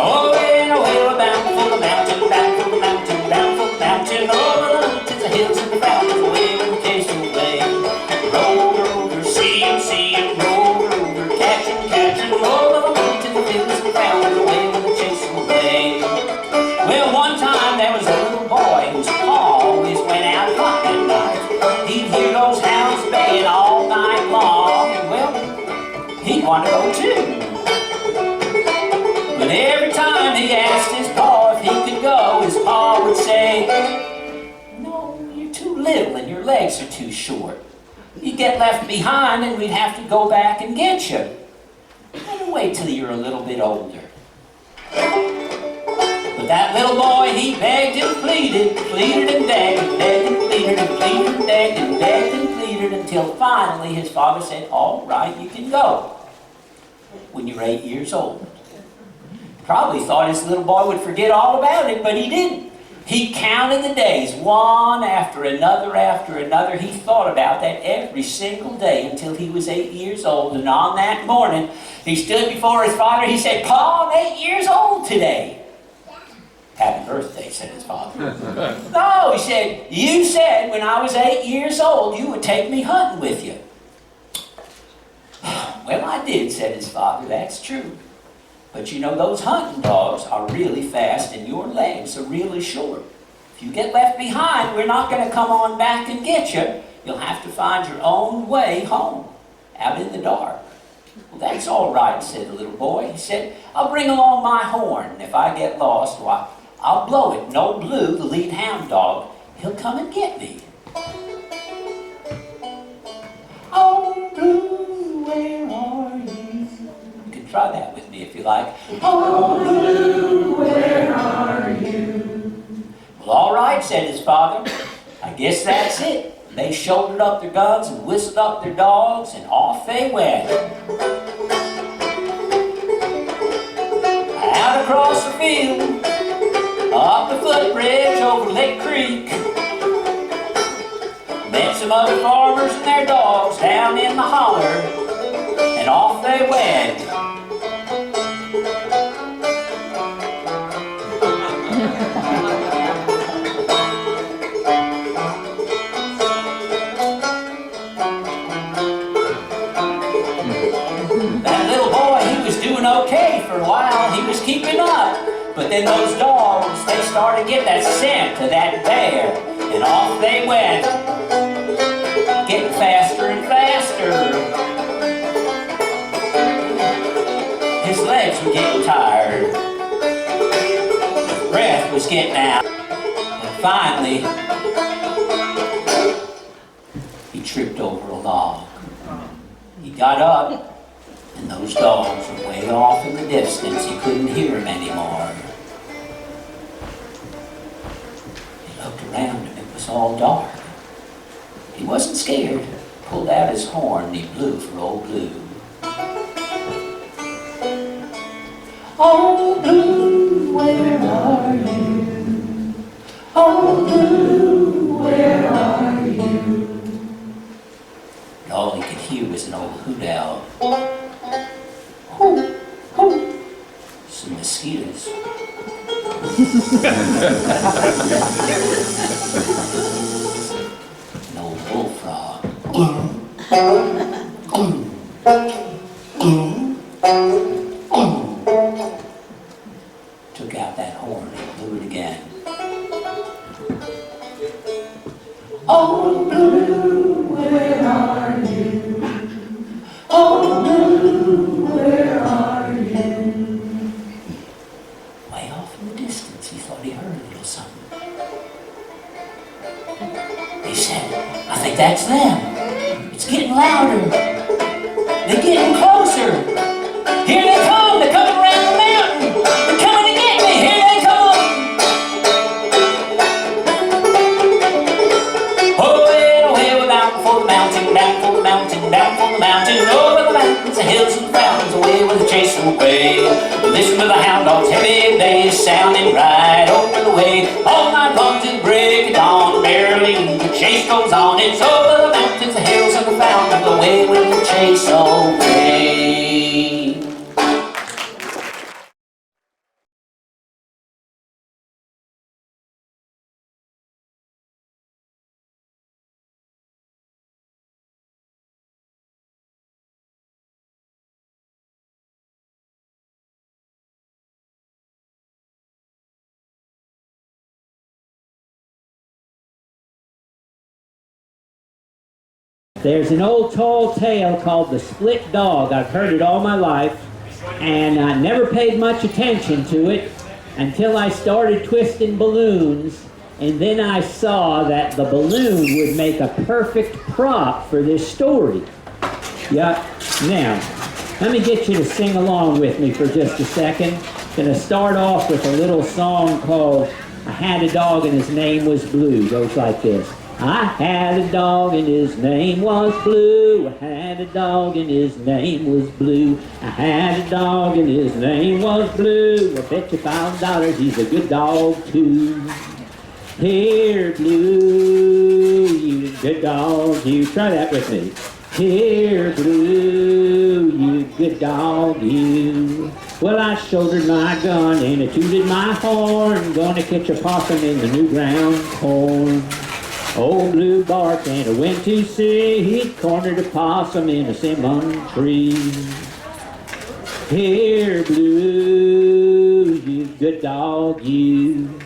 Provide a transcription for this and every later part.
Oh, and away we're bound for the mountain, bound for the mountain, bound for the mountain. Over the mountains, the hills, and the fountains, away with the chase away. Roll over, see him, roll over, catch him, over the mountains, the hills, and the fountains, away with the chase away. Well, one time there was a little boy whose pa always went out hunting at night. He'd hear those hounds baying all night long, and well, he'd want to go too. But every time he asked his pa if he could go, his pa would say, "No, you're too little and your legs are too short. You'd get left behind and we'd have to go back and get you. Better wait till you're a little bit older." But that little boy, he begged and pleaded and begged and pleaded and pleaded and begged and pleaded until finally his father said, "All right, you can go when you're 8 years old." Probably thought his little boy would forget all about it, but he didn't. He counted the days, one after another after another. He thought about that every single day until he was 8 years old. And on that morning, he stood before his father. He said, "Pa, I'm 8 years old today." "Happy birthday," said his father. "No," he said, "you said when I was 8 years old you would take me hunting with you." "Well, I did," said his father. "That's true. But you know, those hunting dogs are really fast and your legs are really short. If you get left behind, we're not going to come on back and get you. You'll have to find your own way home, out in the dark." "Well, that's all right," said the little boy. He said, "I'll bring along my horn, and if I get lost, why, I'll blow it, and old Blue, the lead hound dog, he'll come and get me." "Oh, Blue, where are you?" You can try that with me if you like. "Oh, Blue, where are you?" "Well, all right," said his father. "I guess that's it." They shouldered up their guns and whistled up their dogs, and off they went. Out across the field, up the footbridge over Lick Creek. Met some other farmers and their dogs down in the holler, and off they went. That little boy, he was doing okay for a while. He was keeping up. But then those dogs, they started to get that scent of that bear, and off they went, getting faster and faster. His legs were getting tired. His breath was getting out. And finally, he tripped over a log. He got up, and those dogs were way off in the distance. He couldn't hear them anymore. He looked around and it was all dark. He wasn't scared. He pulled out his horn and he blew for old Blue. "Oh, Blue, where are you? Oh, Blue, where are you?" And all he could hear was an old hoot owl. "Hoo, hoo." Some mosquitoes. An old bullfrog. Took out that horn and blew it again. "Oh, Blue, where are you? Oh, Blue, where are you?" Way off in the distance, he thought he heard a little something. He said, "I think that's them. It's getting louder. They're getting closer. Here they come. They're coming around the mountain. They're coming to get me. Here they come." Away, we're bound for the mountain, down for the mountain, down for the mountain, over the mountains, the hills and the fountains, away with the chase away. Listen to the hound dog's heavy bass sounding right over the way. All night long till the break of dawn, barely the chase goes on. It's over the mountains, the hills and the fountains, away with the chase away. There's an old tall tale called The Split Dog. I've heard it all my life, and I never paid much attention to it until I started twisting balloons, and then I saw that the balloon would make a perfect prop for this story. Yep. Now, let me get you to sing along with me for just a second. Gonna start off with a little song called I Had a Dog and His Name Was Blue. It goes like this. I had a dog and his name was Blue. I had a dog and his name was Blue. I had a dog and his name was Blue. I bet you $5 he's a good dog too. Here, Blue, you good dog, you. Try that with me. Here, Blue, you good dog, you. Well, I shouldered my gun and I tooted my horn. Gonna catch a possum in the new ground corn. Old Blue barked and I went to see. He cornered a possum in a cinnamon tree. Here, Blue, you good dog, you.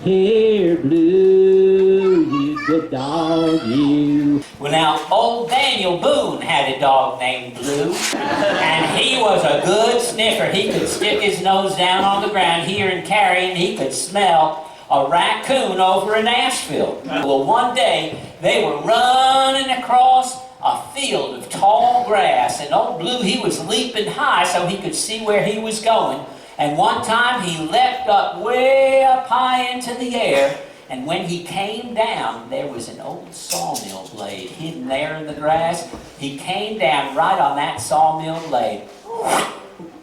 Here, Blue, you good dog, you. Well, now, old Daniel Boone had a dog named Blue, and he was a good sniffer. He could stick his nose down on the ground here in Cary, and he could smell a raccoon over in Asheville. Well, one day, they were running across a field of tall grass, and old Blue, he was leaping high so he could see where he was going. And one time, he leapt up way up high into the air, and when he came down, there was an old sawmill blade hidden there in the grass. He came down right on that sawmill blade,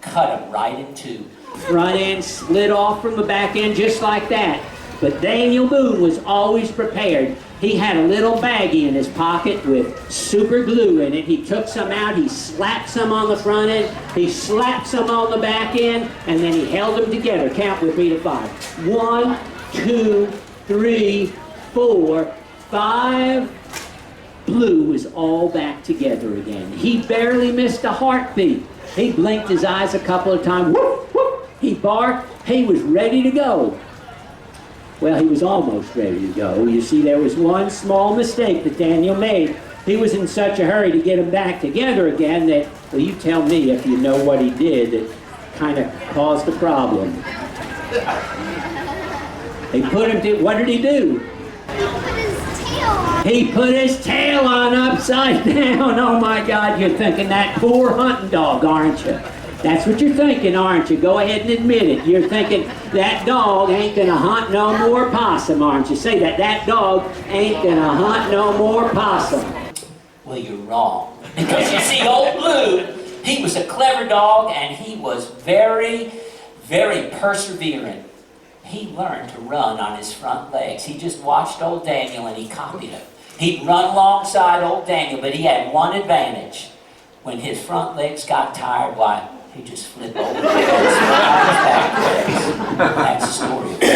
cut him right in two. Front end slid off from the back end just like that. But Daniel Boone was always prepared. He had a little baggie in his pocket with super glue in it. He took some out, he slapped some on the front end, he slapped some on the back end, and then he held them together. Count with me to 5. 1, 2, 3, 4, 5. Blue was all back together again. He barely missed a heartbeat. He blinked his eyes a couple of times. Whoop, whoop. He barked. He was ready to go. Well, he was almost ready to go. You see, there was one small mistake that Daniel made. He was in such a hurry to get them back together again that, well, you tell me if you know what he did that kind of caused the problem. He put him to, what did he do? He put his tail on upside down. Oh my God, you're thinking that poor hunting dog, aren't you? That's what you're thinking, aren't you? Go ahead and admit it. You're thinking, that dog ain't gonna hunt no more possum, aren't you? Say that, that dog ain't gonna hunt no more possum. Well, you're wrong. Because you see, old Blue, he was a clever dog and he was very, very persevering. He learned to run on his front legs. He just watched old Daniel and he copied him. He'd run alongside old Daniel, but he had one advantage. When his front legs got tired, why, he just flipped over and back legs. That's the story of it.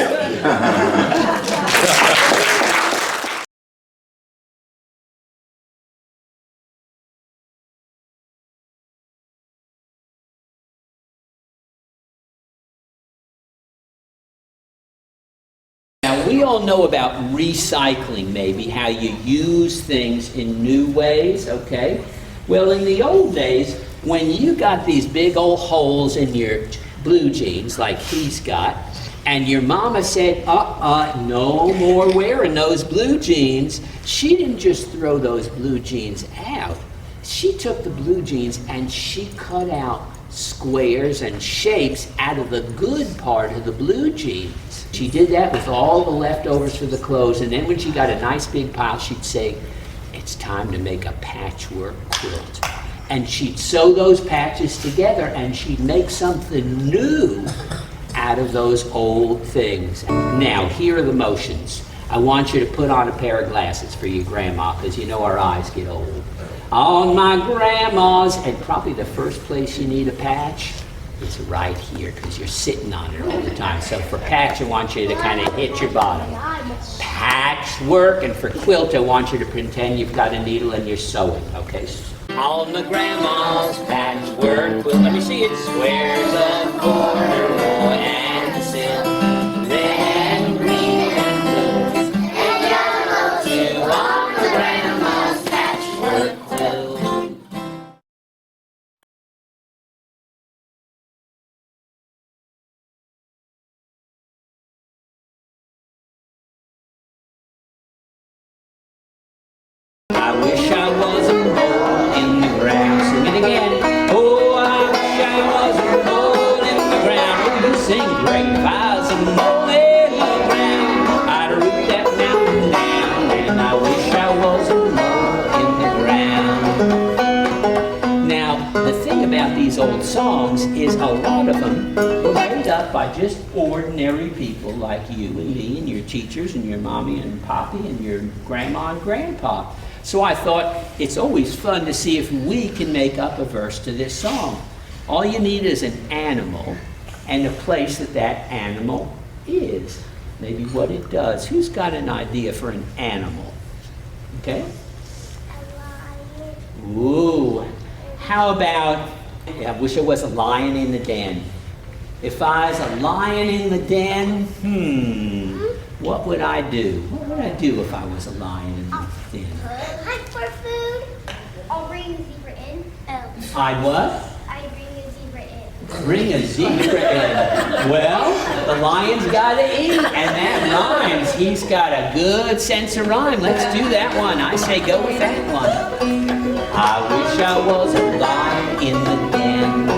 Now, we all know about recycling, maybe, how you use things in new ways, okay? Well, in the old days, when you got these big old holes in your blue jeans, like he's got, and your mama said, no more wearing those blue jeans, she didn't just throw those blue jeans out. She took the blue jeans and she cut out squares and shapes out of the good part of the blue jeans. She did that with all the leftovers for the clothes, and then when she got a nice big pile, she'd say, it's time to make a patchwork quilt. And she'd sew those patches together and she'd make something new out of those old things. Now, here are the motions. I want you to put on a pair of glasses for your grandma, because you know our eyes get old. On my grandma's, and probably the first place you need a patch is right here, because you're sitting on it all the time. So for patch, I want you to kind of hit your bottom. Patchwork, and for quilt, I want you to pretend you've got a needle and you're sewing, okay? On the grandma's patchwork quilt, let me see it. Squares of corduroy and silk, then green and blue, and yellow too on the grandma's patchwork I wish I was a mole in the ground. Sing it again. Oh, I wish I was a mole in the ground. Oh, you sing great. If I was a mole in the ground, I'd root that mountain down. And I wish I was a mole in the ground. Now, the thing about these old songs is a lot of them were made up by just ordinary people like you and me and your teachers and your mommy and poppy and your grandma and grandpa. So I thought it's always fun to see if we can make up a verse to this song. All you need is an animal and a place that that animal is. Maybe what it does. Who's got an idea for an animal? Okay? A lion. Ooh. How about, I wish I was a lion in the den. If I was a lion in the den, what would I do? What would I do if I was a lion in the den? Hunt for food. I'll bring a zebra in. I'd what? I bring a zebra in. Bring a zebra in. Well, the lion's got to eat, and that rhymes. He's got a good sense of rhyme. Let's do that one. I say go with that one. I wish I was a lion in the den.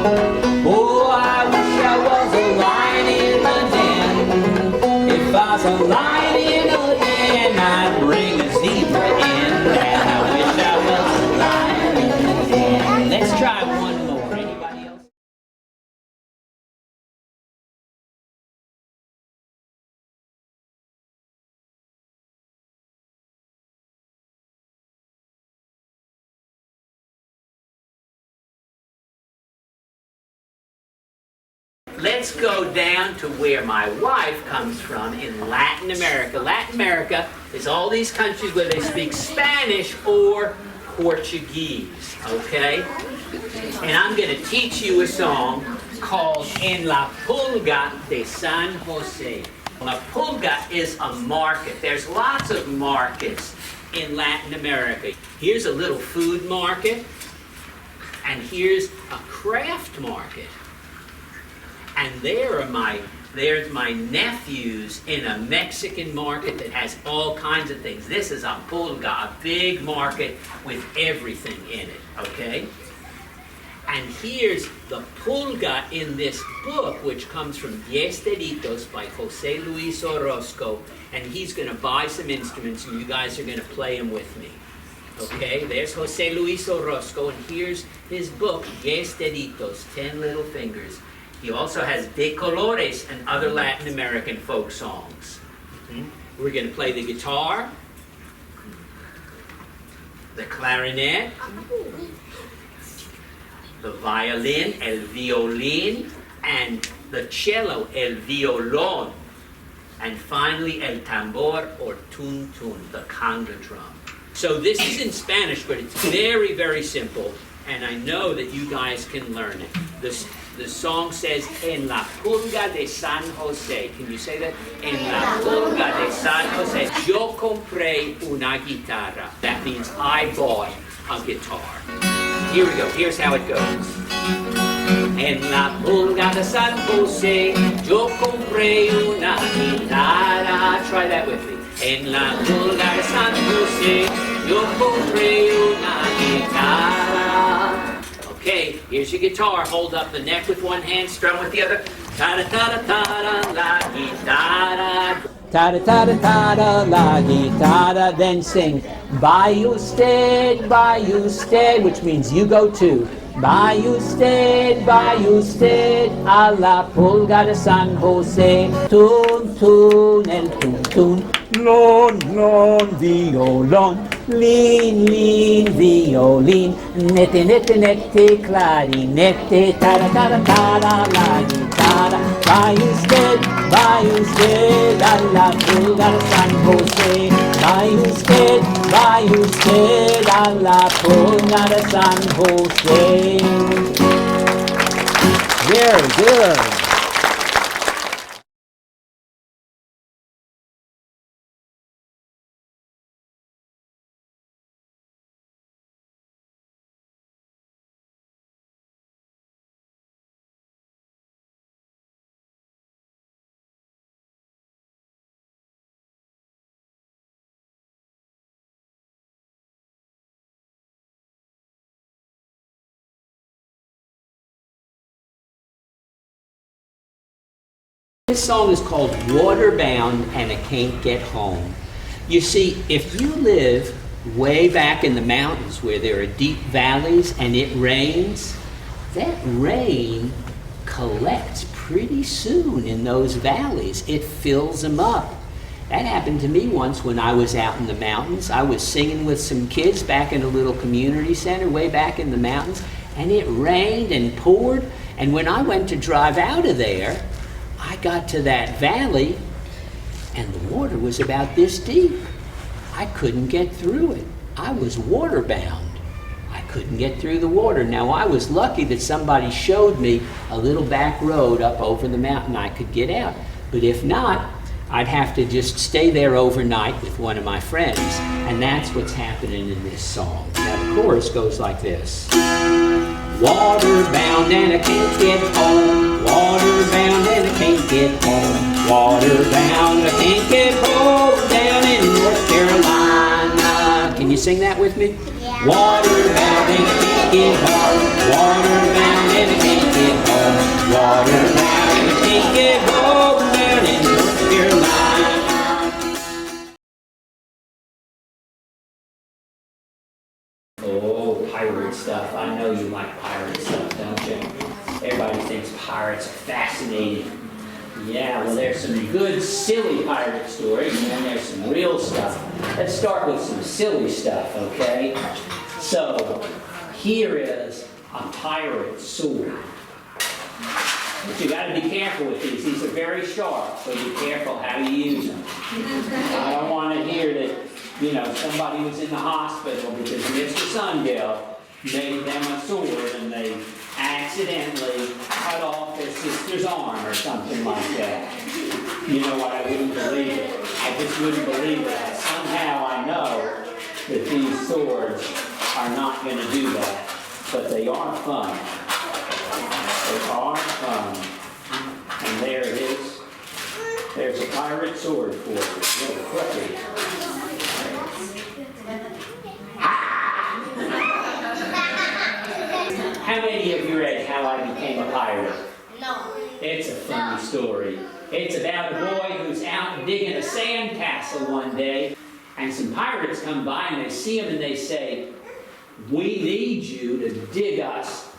Oh, I wish I was a lion in the den. If I was a lion in the den, I'd bring a zebra in. And I wish I was a lion in the den. Let's try one more. Anybody else? Let's go down to where my wife comes from in Latin America. Latin America is all these countries where they speak Spanish or Portuguese, okay? And I'm going to teach you a song called En la Pulga de San Jose. La Pulga is a market. There's lots of markets in Latin America. Here's a little food market, and here's a craft market. And there's my nephews in a Mexican market that has all kinds of things. This is a pulga, a big market with everything in it, okay? And here's the pulga in this book, which comes from Diez Deditos by Jose Luis Orozco, and he's going to buy some instruments, and you guys are going to play them with me. Okay, there's Jose Luis Orozco, and here's his book, Diez Deditos, 10 Little Fingers. He also has De Colores and other Latin American folk songs. We're going to play the guitar, the clarinet, the violin, el violin, and the cello, el violón, and finally el tambor or tun-tun, the conga drum. So this is in Spanish, but it's very, very simple, and I know that you guys can learn it. The song says, En la pulga de San Jose. Can you say that? En la pulga de San Jose, yo compré una guitarra. That means I bought a guitar. Here we go. Here's how it goes. En la pulga de San Jose, yo compré una guitarra. Try that with me. En la pulga de San Jose, yo compré una guitarra. Okay, here's your guitar. Hold up the neck with one hand, strum with the other. Ta-da-ta-da-ta-da, la guitarra. Ta-da-ta-da-ta-da, la guitarra. Then sing, by usted, which means you go to. By usted, a la pulga de San Jose. Tun, tun, el tun, tun. Lon, lon, violon. Lean, lean, violin. Nette, nette, nette, clarinette. Tada, tada, tada, la guitarra. By usted, a la pulga de San Jose. By usted, a la pulga de San Jose. Very good. This song is called Waterbound and I Can't Get Home. You see, if you live way back in the mountains where there are deep valleys and it rains, that rain collects pretty soon in those valleys. It fills them up. That happened to me once when I was out in the mountains. I was singing with some kids back in a little community center way back in the mountains, and it rained and poured, and when I went to drive out of there, I got to that valley and the water was about this deep. I couldn't get through it. I was waterbound. I couldn't get through the water. Now I was lucky that somebody showed me a little back road up over the mountain I could get out. But if not, I'd have to just stay there overnight with one of my friends. And that's what's happening in this song. Now the chorus goes like this. Waterbound and I can't get home. Waterbound and I can't get home. Waterbound, I can't get home down in North Carolina. Can you sing that with me? Yeah. Waterbound and I can't get home. Waterbound and I can't get home. Waterbound and I can't get home down in North Carolina. Oh, pirate stuff. I know you like pirate stuff, don't you? Everybody thinks pirates are fascinating. Yeah, well, there's some good, silly pirate stories, and then there's some real stuff. Let's start with some silly stuff, okay? So, here is a pirate sword. But you gotta be careful with these. These are very sharp, so be careful how you use them. I don't want to hear that, you know, somebody was in the hospital because Mr. Sundell made them a sword and they accidentally cut off their sister's arm or something like that. You know what, I wouldn't believe it. I just wouldn't believe it. Somehow I know that these swords are not going to do that. But they are fun. They are fun. And there it is. There's a pirate sword for you. Little crooked. How many of you read How I Became a Pirate? No. It's a funny story. It's about a boy who's out digging a sandcastle one day, and some pirates come by and they see him and they say, "We need you to dig us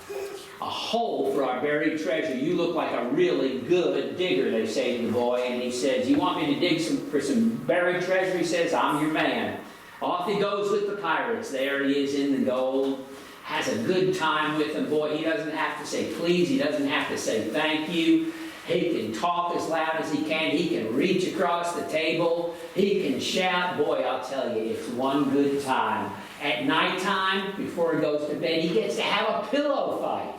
a hole for our buried treasure. You look like a really good digger," they say to the boy. And he says, "You want me to dig for some buried treasure?" He says, "I'm your man." Off he goes with the pirates. There he is in the gold. Has a good time with them. Boy, he doesn't have to say please. He doesn't have to say thank you. He can talk as loud as he can. He can reach across the table. He can shout. Boy, I'll tell you, it's one good time. At nighttime, before he goes to bed, he gets to have a pillow fight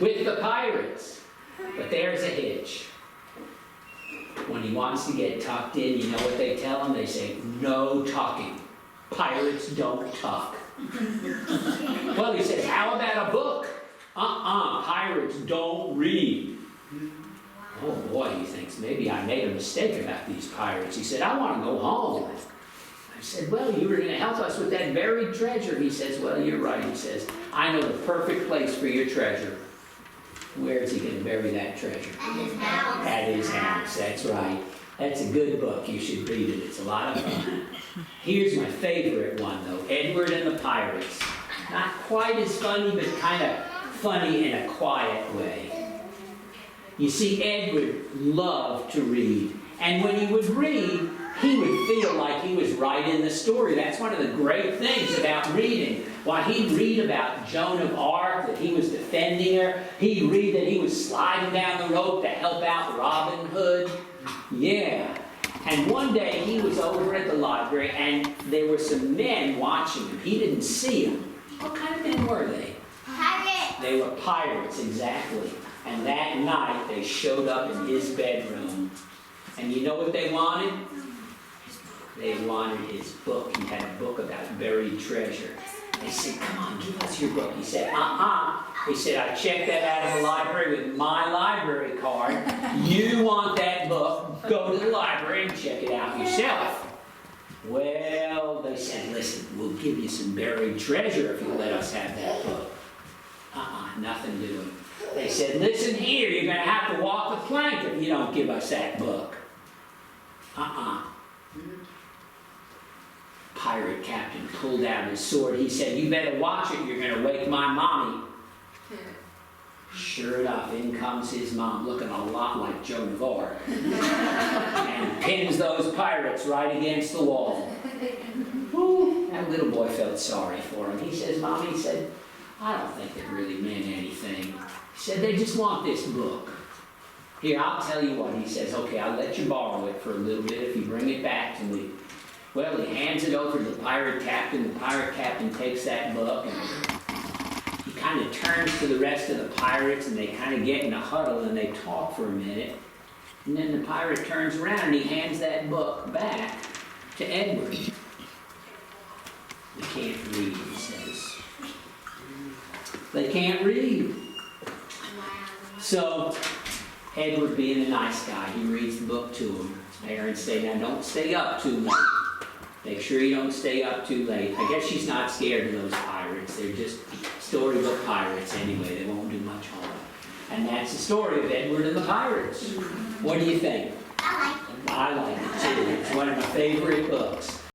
with the pirates. But there's a hitch. When he wants to get tucked in, you know what they tell him? They say, "No talking. Pirates don't talk." Well, he says, "How about a book?" Pirates don't read. Oh boy, he thinks, maybe I made a mistake about these pirates. He said, "I want to go home." I said, "Well, you were going to help us with that buried treasure." He says, "Well, you're right." He says, "I know the perfect place for your treasure." Where is he going to bury that treasure? At his house. At his house, that's right. That's a good book. You should read it. It's a lot of fun. Here's my favorite one, though. Edward and the Pirates. Not quite as funny, but kind of funny in a quiet way. You see, Edward loved to read. And when he would read, he would feel like he was right in the story. That's one of the great things about reading. While he'd read about Joan of Arc, that he was defending her. He'd read that he was sliding down the rope to help out Robin Hood. Yeah. And one day he was over at the library and there were some men watching him. He didn't see them. What kind of men were they? Pirates. They were pirates, exactly. And that night they showed up in his bedroom. And you know what they wanted? They wanted his book. He had a book about buried treasure. They said, "Come on, give us your book." He said, He said, "I checked that out of the library with my library card. You want that book, go to the library and check it out yourself." Well, they said, "Listen, we'll give you some buried treasure if you let us have that book." Nothing doing. They said, listen here, you're going to have to walk the plank if you don't give us that book. Pirate captain pulled out his sword. He said, you better watch it, you're going to wake my mommy. Sure enough, in comes his mom, looking a lot like Joan of Arc, and pins those pirates right against the wall. Whew, that little boy felt sorry for him. He says, Mommy, he said, I don't think it really meant anything. He said, they just want this book. Here, I'll tell you what. He says, okay, I'll let you borrow it for a little bit if you bring it back to me. Well, he hands it over to the pirate captain. The pirate captain takes that book and he kind of turns to the rest of the pirates and they kind of get in a huddle and they talk for a minute. And then the pirate turns around and he hands that book back to Edward. They can't read, he says. They can't read. So, Edward, being a nice guy, he reads the book to him. His parents say, now don't stay up too late. Make sure you don't stay up too late. I guess she's not scared of those pirates. They're just storybook pirates anyway. They won't do much harm. And that's the story of Edward and the Pirates. What do you think? I like it. I like it too. It's one of my favorite books.